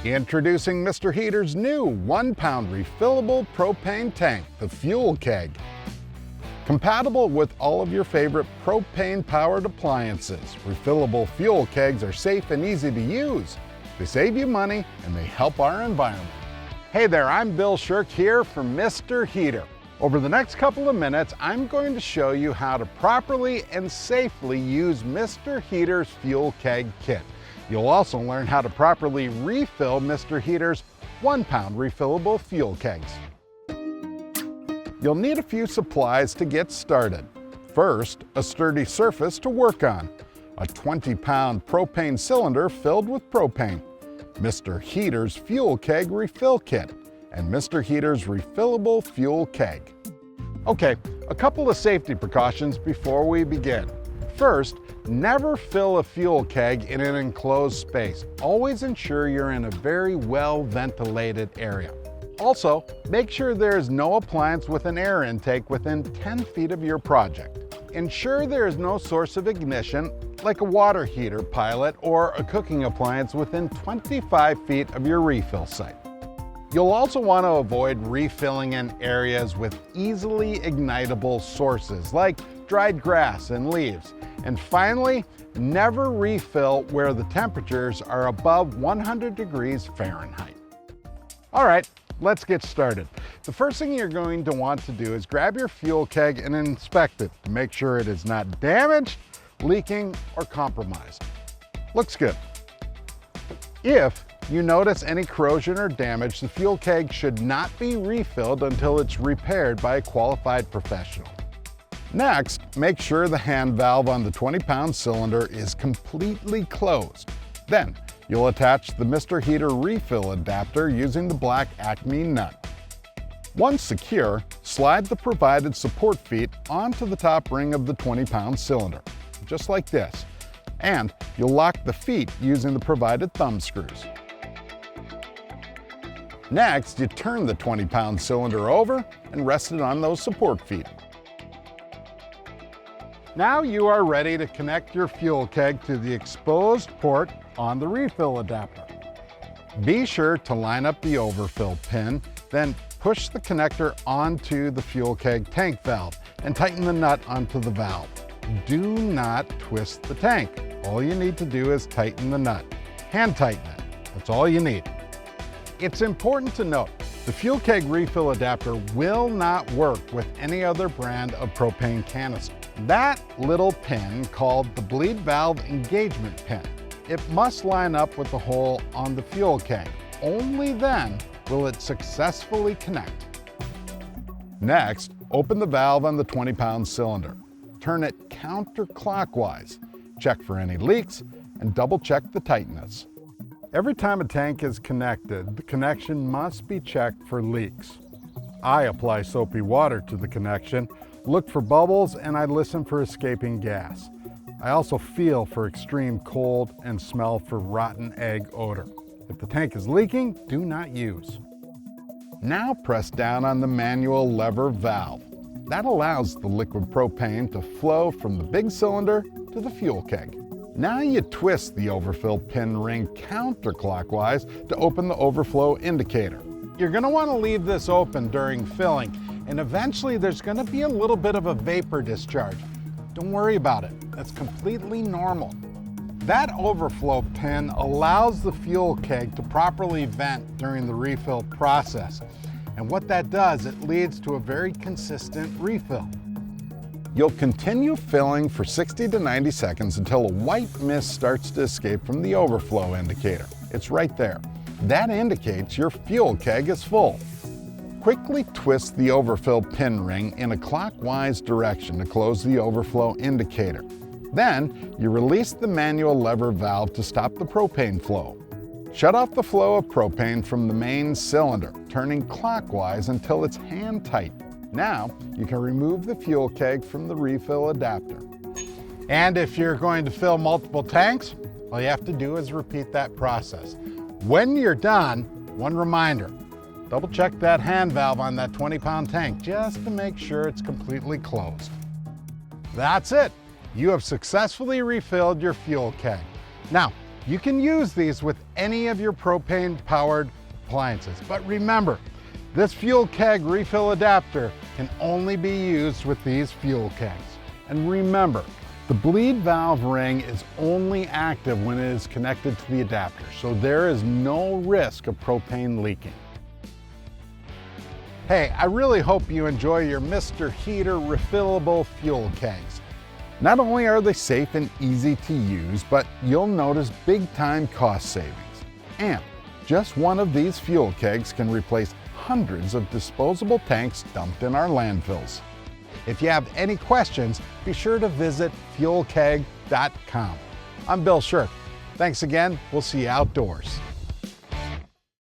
Introducing Mr. Heater's new 1-pound refillable propane tank, the Fuel Keg. Compatible with all of your favorite propane-powered appliances, refillable fuel kegs are safe and easy to use. They save you money and they help our environment. Hey there, I'm Bill Shirk here for Mr. Heater. Over the next couple of minutes, I'm going to show you how to properly and safely use Mr. Heater's Fuel Keg kit. You'll also learn how to properly refill Mr. Heater's 1-pound refillable fuel kegs. You'll need a few supplies to get started. First, a sturdy surface to work on, a 20-pound propane cylinder filled with propane, Mr. Heater's Fuel Keg refill kit, and Mr. Heater's refillable fuel keg. Okay, a couple of safety precautions before we begin. First, never fill a fuel keg in an enclosed space. Always ensure you're in a very well-ventilated area. Also, make sure there is no appliance with an air intake within 10 feet of your project. Ensure there is no source of ignition, like a water heater pilot or a cooking appliance within 25 feet of your refill site. You'll also want to avoid refilling in areas with easily ignitable sources like dried grass and leaves. And finally, never refill where the temperatures are above 100 degrees Fahrenheit. All right, let's get started. The first thing you're going to want to do is grab your fuel keg and inspect it to make sure it is not damaged, leaking, or compromised. Looks good. If you notice any corrosion or damage, the fuel keg should not be refilled until it's repaired by a qualified professional. Next, make sure the hand valve on the 20-pound cylinder is completely closed. Then, you'll attach the Mr. Heater refill adapter using the black Acme nut. Once secure, slide the provided support feet onto the top ring of the 20-pound cylinder, just like this. And you'll lock the feet using the provided thumb screws. Next, you turn the 20-pound cylinder over and rest it on those support feet. Now you are ready to connect your fuel keg to the exposed port on the refill adapter. Be sure to line up the overfill pin, then push the connector onto the fuel keg tank valve and tighten the nut onto the valve. Do not twist the tank. All you need to do is tighten the nut. Hand tighten it. That's all you need. It's important to note, the fuel keg refill adapter will not work with any other brand of propane canister. That little pin, called the bleed valve engagement pin, it must line up with the hole on the fuel keg. Only then will it successfully connect. Next, open the valve on the 20-pound cylinder. Turn it counterclockwise. Check for any leaks and double check the tightness. Every time a tank is connected, the connection must be checked for leaks. I apply soapy water to the connection, look for bubbles, and I listen for escaping gas. I also feel for extreme cold and smell for rotten egg odor. If the tank is leaking, do not use. Now press down on the manual lever valve. That allows the liquid propane to flow from the big cylinder to the fuel keg. Now you twist the overfill pin ring counterclockwise to open the overflow indicator. You're going to want to leave this open during filling, and eventually there's going to be a little bit of a vapor discharge. Don't worry about it. That's completely normal. That overflow pin allows the fuel keg to properly vent during the refill process. And what that does, it leads to a very consistent refill. You'll continue filling for 60 to 90 seconds until a white mist starts to escape from the overflow indicator. It's right there. That indicates your fuel keg is full. Quickly twist the overfill pin ring in a clockwise direction to close the overflow indicator. Then, you release the manual lever valve to stop the propane flow. Shut off the flow of propane from the main cylinder, turning clockwise until it's hand tight. Now, you can remove the fuel keg from the refill adapter. And if you're going to fill multiple tanks, all you have to do is repeat that process. When you're done, one reminder, double check that hand valve on that 20-pound tank just to make sure it's completely closed. That's it. You have successfully refilled your fuel keg. Now, You can use these with any of your propane-powered appliances, but remember, this fuel keg refill adapter can only be used with these fuel kegs. And remember, the bleed valve ring is only active when it is connected to the adapter, so there is no risk of propane leaking. Hey, I really hope you enjoy your Mr. Heater refillable fuel kegs. Not only are they safe and easy to use, but you'll notice big-time cost savings. And just one of these fuel kegs can replace hundreds of disposable tanks dumped in our landfills. If you have any questions, be sure to visit fuelkeg.com. I'm Bill Shirk. Thanks again. We'll see you outdoors.